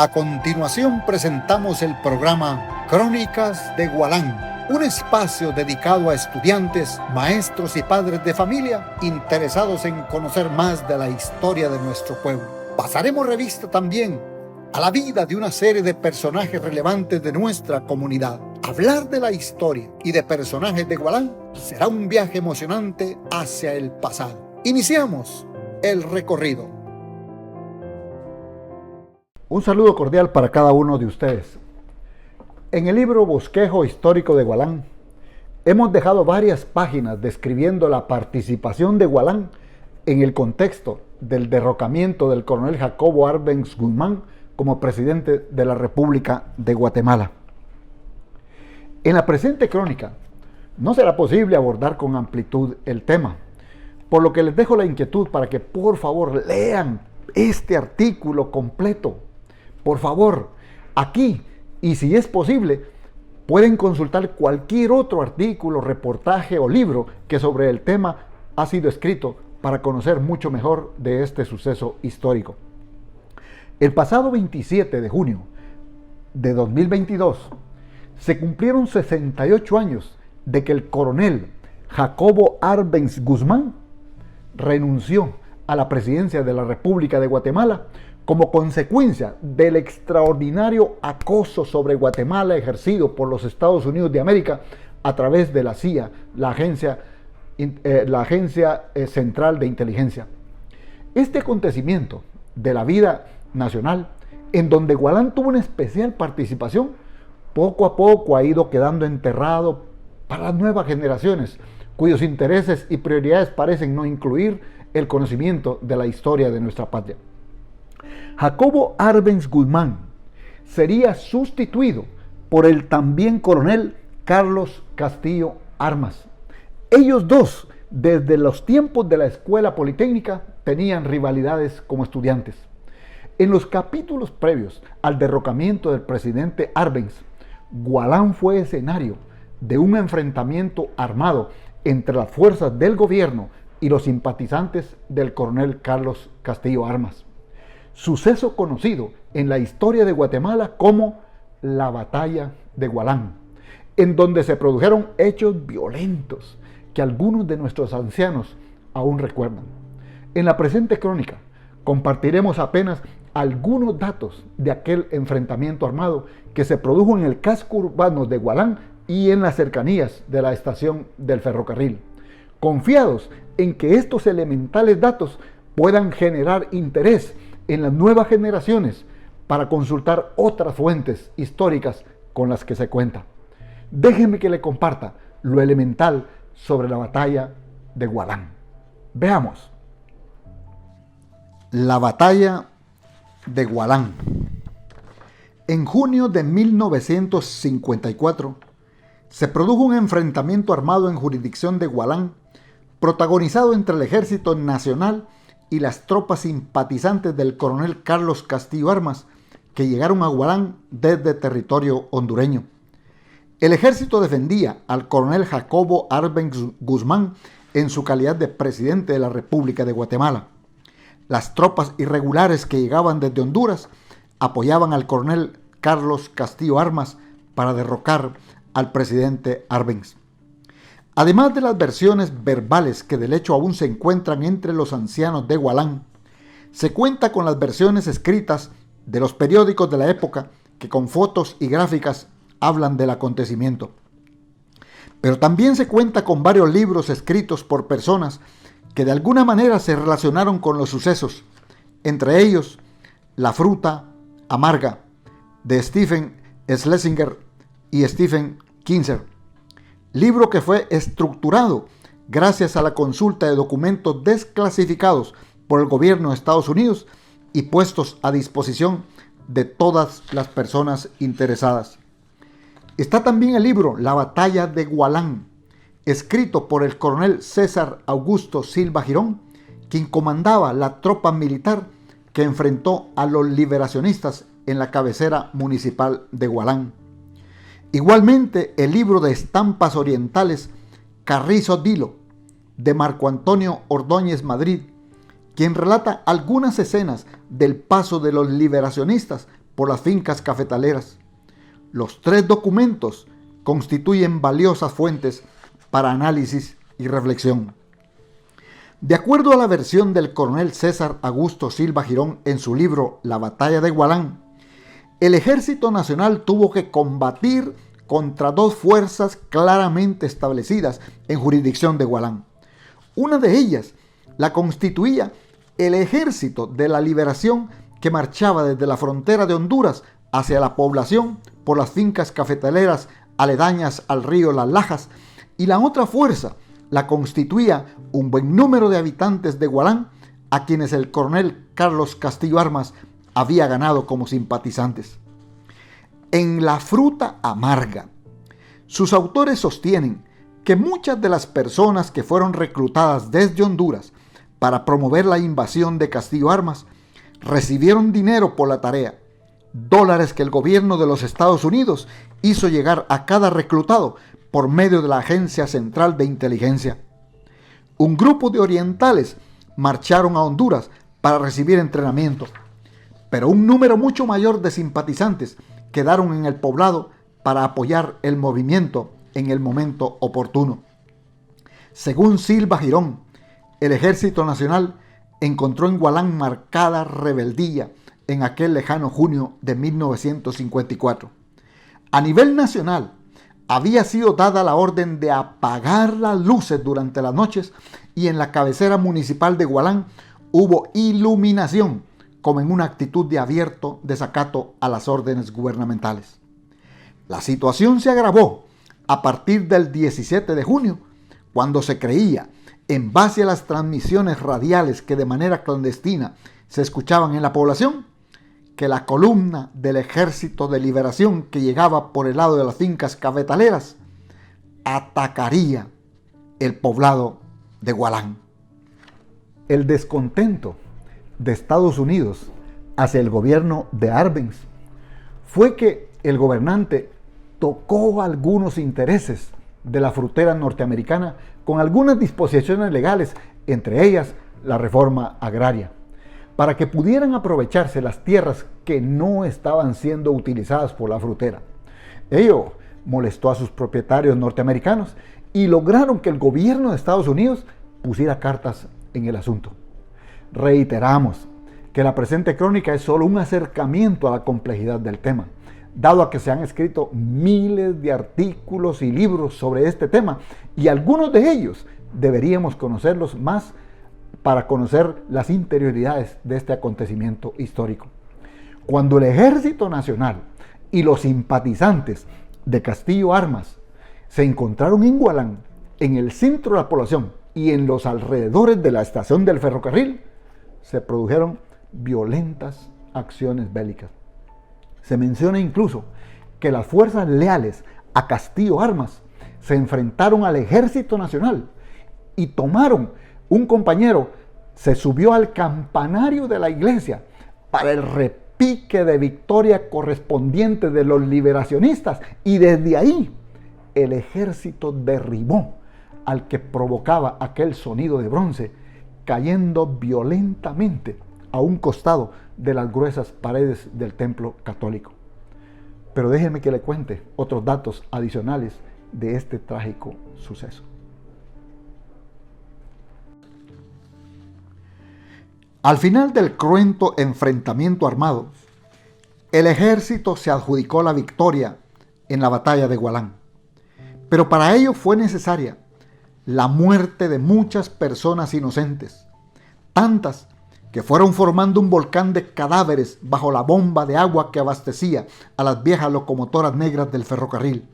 A continuación presentamos el programa Crónicas de Gualán, un espacio dedicado a estudiantes, maestros y padres de familia interesados en conocer más de la historia de nuestro pueblo. Pasaremos revista también a la vida de una serie de personajes relevantes de nuestra comunidad. Hablar de la historia y de personajes de Gualán será un viaje emocionante hacia el pasado. Iniciamos el recorrido. Un saludo cordial para cada uno de ustedes. En el libro Bosquejo Histórico de Gualán, hemos dejado varias páginas describiendo la participación de Gualán en el contexto del derrocamiento del coronel Jacobo Arbenz Guzmán como presidente de la República de Guatemala. En la presente crónica no será posible abordar con amplitud el tema, por lo que les dejo la inquietud para que por favor lean este artículo completo. Por favor, aquí, y si es posible, pueden consultar cualquier otro artículo, reportaje o libro que sobre el tema ha sido escrito para conocer mucho mejor de este suceso histórico. El pasado 27 de junio de 2022 se cumplieron 68 años de que el coronel Jacobo Arbenz Guzmán renunció a la presidencia de la República de Guatemala como consecuencia del extraordinario acoso sobre Guatemala ejercido por los Estados Unidos de América a través de la CIA, la Agencia Central de Inteligencia. Este acontecimiento de la vida nacional, en donde Gualán tuvo una especial participación, poco a poco ha ido quedando enterrado para las nuevas generaciones, cuyos intereses y prioridades parecen no incluir el conocimiento de la historia de nuestra patria. Jacobo Arbenz Guzmán sería sustituido por el también coronel Carlos Castillo Armas. Ellos dos, desde los tiempos de la Escuela Politécnica, tenían rivalidades como estudiantes. En los capítulos previos al derrocamiento del presidente Arbenz, Gualán fue escenario de un enfrentamiento armado entre las fuerzas del gobierno y los simpatizantes del coronel Carlos Castillo Armas. Suceso conocido en la historia de Guatemala como la Batalla de Gualán, en donde se produjeron hechos violentos que algunos de nuestros ancianos aún recuerdan. En la presente crónica compartiremos apenas algunos datos de aquel enfrentamiento armado que se produjo en el casco urbano de Gualán y en las cercanías de la estación del ferrocarril, confiados en que estos elementales datos puedan generar interés en las nuevas generaciones para consultar otras fuentes históricas con las que se cuenta. Déjenme que le comparta lo elemental sobre la batalla de Gualán. Veamos. La batalla de Gualán. En junio de 1954 se produjo un enfrentamiento armado en jurisdicción de Gualán, protagonizado entre el Ejército Nacional y las tropas simpatizantes del coronel Carlos Castillo Armas, que llegaron a Gualán desde territorio hondureño. El ejército defendía al coronel Jacobo Arbenz Guzmán en su calidad de presidente de la República de Guatemala. Las tropas irregulares que llegaban desde Honduras apoyaban al coronel Carlos Castillo Armas para derrocar al presidente Arbenz. Además de las versiones verbales que del hecho aún se encuentran entre los ancianos de Gualán, se cuenta con las versiones escritas de los periódicos de la época que con fotos y gráficas hablan del acontecimiento. Pero también se cuenta con varios libros escritos por personas que de alguna manera se relacionaron con los sucesos, entre ellos La fruta amarga, de Stephen Schlesinger y Stephen Kinzer, libro que fue estructurado gracias a la consulta de documentos desclasificados por el gobierno de Estados Unidos y puestos a disposición de todas las personas interesadas. Está también el libro La batalla de Gualán, escrito por el coronel César Augusto Silva Girón, quien comandaba la tropa militar que enfrentó a los liberacionistas en la cabecera municipal de Gualán. Igualmente, el libro de estampas orientales Carrizo Dilo, de Marco Antonio Ordóñez Madrid, quien relata algunas escenas del paso de los liberacionistas por las fincas cafetaleras. Los 3 documentos constituyen valiosas fuentes para análisis y reflexión. De acuerdo a la versión del coronel César Augusto Silva Girón en su libro La batalla de Gualán, el Ejército Nacional tuvo que combatir contra 2 fuerzas claramente establecidas en jurisdicción de Gualán. Una de ellas la constituía el Ejército de la Liberación, que marchaba desde la frontera de Honduras hacia la población por las fincas cafetaleras aledañas al río Las Lajas, y la otra fuerza la constituía un buen número de habitantes de Gualán, a quienes el coronel Carlos Castillo Armas había ganado como simpatizantes. En La fruta amarga, sus autores sostienen que muchas de las personas que fueron reclutadas desde Honduras para promover la invasión de Castillo Armas recibieron dinero por la tarea, dólares que el gobierno de los Estados Unidos hizo llegar a cada reclutado por medio de la Agencia Central de Inteligencia. Un grupo de orientales marcharon a Honduras para recibir entrenamiento, pero un número mucho mayor de simpatizantes quedaron en el poblado para apoyar el movimiento en el momento oportuno. Según Silva Girón, el Ejército Nacional encontró en Gualán marcada rebeldía en aquel lejano junio de 1954. A nivel nacional, había sido dada la orden de apagar las luces durante las noches y en la cabecera municipal de Gualán hubo iluminación, como en una actitud de abierto desacato a las órdenes gubernamentales. La situación se agravó a partir del 17 de junio, cuando se creía, en base a las transmisiones radiales que de manera clandestina se escuchaban en la población, que la columna del Ejército de Liberación que llegaba por el lado de las fincas cafetaleras atacaría el poblado de Gualán. El descontento de Estados Unidos hacia el gobierno de Arbenz fue que el gobernante tocó algunos intereses de la frontera norteamericana con algunas disposiciones legales, entre ellas la reforma agraria, para que pudieran aprovecharse las tierras que no estaban siendo utilizadas por la frontera. Ello molestó a sus propietarios norteamericanos y lograron que el gobierno de Estados Unidos pusiera cartas en el asunto. Reiteramos que la presente crónica es solo un acercamiento a la complejidad del tema, dado a que se han escrito miles de artículos y libros sobre este tema, y algunos de ellos deberíamos conocerlos más para conocer las interioridades de este acontecimiento histórico. Cuando el Ejército Nacional y los simpatizantes de Castillo Armas se encontraron en Gualán, en el centro de la población y en los alrededores de la estación del ferrocarril, se produjeron violentas acciones bélicas. Se menciona incluso que las fuerzas leales a Castillo Armas se enfrentaron al Ejército Nacional y tomaron un compañero, se subió al campanario de la iglesia para el repique de victoria correspondiente de los liberacionistas, y desde ahí el ejército derribó al que provocaba aquel sonido de bronce, cayendo violentamente a un costado de las gruesas paredes del templo católico. Pero déjenme que le cuente otros datos adicionales de este trágico suceso. Al final del cruento enfrentamiento armado, el ejército se adjudicó la victoria en la batalla de Gualán. Pero para ello fue necesaria la muerte de muchas personas inocentes, tantas que fueron formando un volcán de cadáveres bajo la bomba de agua que abastecía a las viejas locomotoras negras del ferrocarril.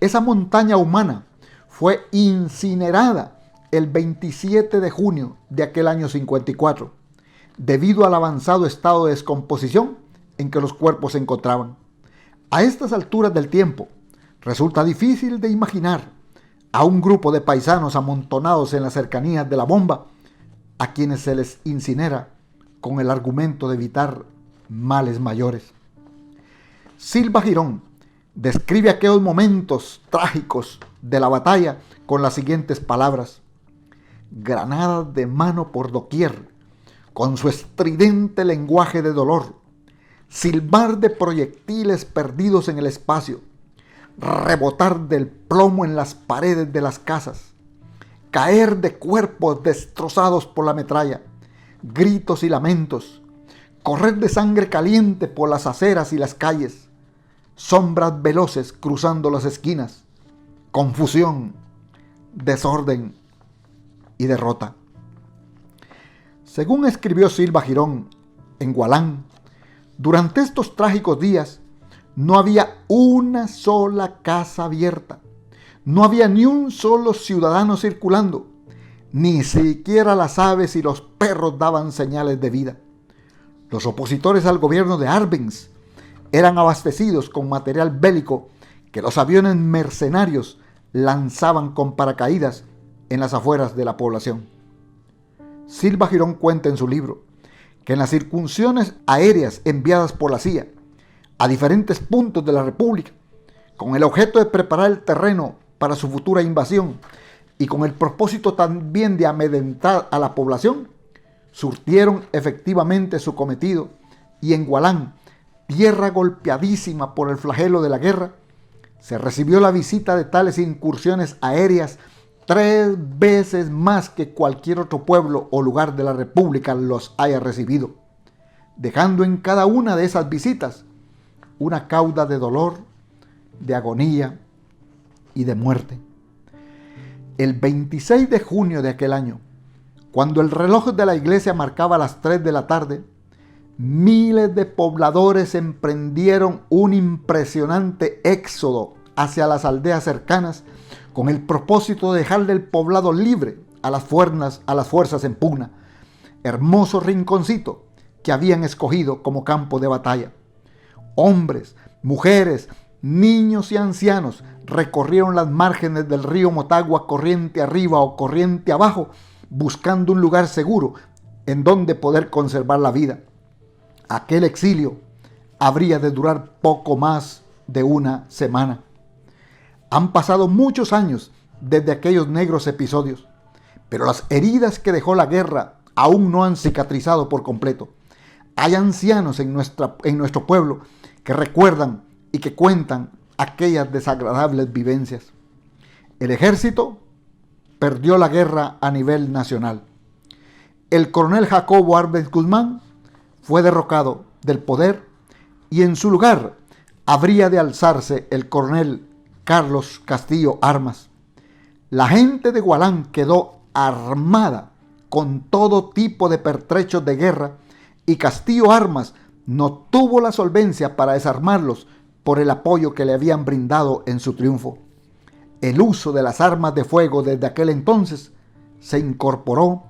Esa montaña humana fue incinerada el 27 de junio de aquel año 54, debido al avanzado estado de descomposición en que los cuerpos se encontraban. A estas alturas del tiempo, resulta difícil de imaginar a un grupo de paisanos amontonados en las cercanías de la bomba, a quienes se les incinera con el argumento de evitar males mayores. Silva Girón describe aquellos momentos trágicos de la batalla con las siguientes palabras: granadas de mano por doquier, con su estridente lenguaje de dolor, silbar de proyectiles perdidos en el espacio, rebotar del plomo en las paredes de las casas, caer de cuerpos destrozados por la metralla, gritos y lamentos, correr de sangre caliente por las aceras y las calles, sombras veloces cruzando las esquinas, confusión, desorden y derrota. Según escribió Silva Girón en Gualán, durante estos trágicos días no había una sola casa abierta, no había ni un solo ciudadano circulando, ni siquiera las aves y los perros daban señales de vida. Los opositores al gobierno de Arbenz eran abastecidos con material bélico que los aviones mercenarios lanzaban con paracaídas en las afueras de la población. Silva Girón cuenta en su libro que en las incursiones aéreas enviadas por la CIA a diferentes puntos de la República, con el objeto de preparar el terreno para su futura invasión y con el propósito también de amedrentar a la población, surtieron efectivamente su cometido, y en Gualán, tierra golpeadísima por el flagelo de la guerra, se recibió la visita de tales incursiones aéreas 3 veces más que cualquier otro pueblo o lugar de la República los haya recibido, dejando en cada una de esas visitas una cauda de dolor, de agonía y de muerte. El 26 de junio de aquel año, cuando el reloj de la iglesia marcaba las 3 de la tarde, miles de pobladores emprendieron un impresionante éxodo hacia las aldeas cercanas con el propósito de dejarle el poblado libre a las fuerzas en pugna, hermoso rinconcito que habían escogido como campo de batalla. Hombres, mujeres, niños y ancianos recorrieron las márgenes del río Motagua corriente arriba o corriente abajo, buscando un lugar seguro en donde poder conservar la vida. Aquel exilio habría de durar poco más de una semana. Han pasado muchos años desde aquellos negros episodios, pero las heridas que dejó la guerra aún no han cicatrizado por completo. Hay ancianos en nuestro pueblo que recuerdan y que cuentan aquellas desagradables vivencias. El ejército perdió la guerra a nivel nacional. El coronel Jacobo Arbenz Guzmán fue derrocado del poder y en su lugar habría de alzarse el coronel Carlos Castillo Armas. La gente de Gualán quedó armada con todo tipo de pertrechos de guerra y Castillo Armas no tuvo la solvencia para desarmarlos por el apoyo que le habían brindado en su triunfo. El uso de las armas de fuego desde aquel entonces se incorporó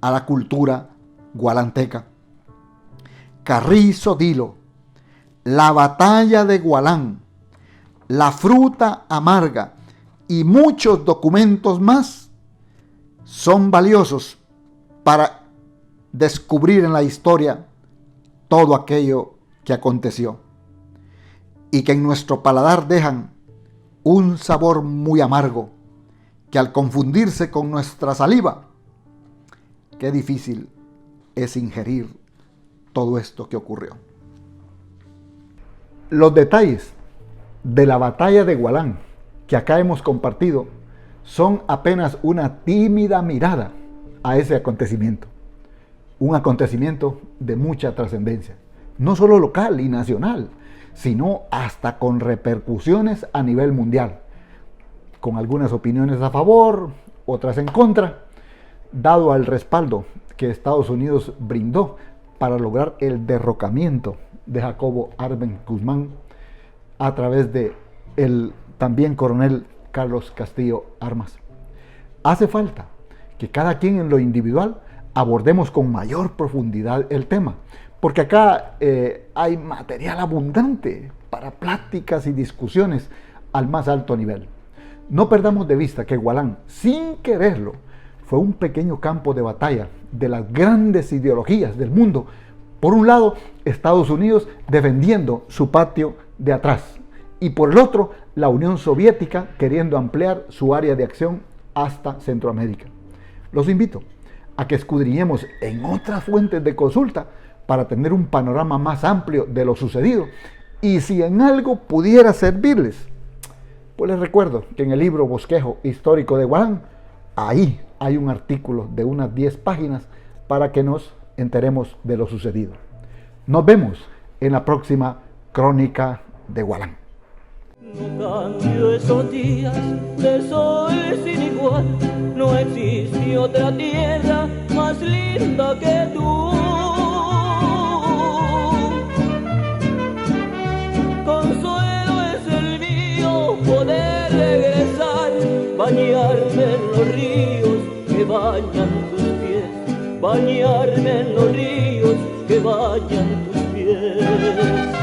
a la cultura gualanteca. Carrizo Dilo, la batalla de Gualán, la fruta amarga y muchos documentos más son valiosos para descubrir en la historia todo aquello que aconteció y que en nuestro paladar dejan un sabor muy amargo que al confundirse con nuestra saliva, qué difícil es ingerir todo esto que ocurrió. Los detalles de la batalla de Gualán que acá hemos compartido son apenas una tímida mirada a ese acontecimiento. Un acontecimiento de mucha trascendencia, no solo local y nacional, sino hasta con repercusiones a nivel mundial, con algunas opiniones a favor, otras en contra, dado al respaldo que Estados Unidos brindó para lograr el derrocamiento de Jacobo Arbenz Guzmán a través de el también coronel Carlos Castillo Armas. Hace falta que cada quien en lo individual abordemos con mayor profundidad el tema, porque acá hay material abundante para pláticas y discusiones al más alto nivel. No perdamos de vista que Gualán, sin quererlo, fue un pequeño campo de batalla de las grandes ideologías del mundo. Por un lado, Estados Unidos defendiendo su patio de atrás, y por el otro, la Unión Soviética queriendo ampliar su área de acción hasta Centroamérica. Los invito a que escudriñemos en otras fuentes de consulta para tener un panorama más amplio de lo sucedido. Y si en algo pudiera servirles, pues les recuerdo que en el libro Bosquejo Histórico de Gualán, ahí hay un artículo de unas 10 páginas para que nos enteremos de lo sucedido. Nos vemos en la próxima Crónica de Gualán. No cambio esos días de sol sin igual, no existe otra tierra más linda que tú. Consuelo es el mío poder regresar, bañarme en los ríos que bañan tus pies, bañarme en los ríos que bañan tus pies.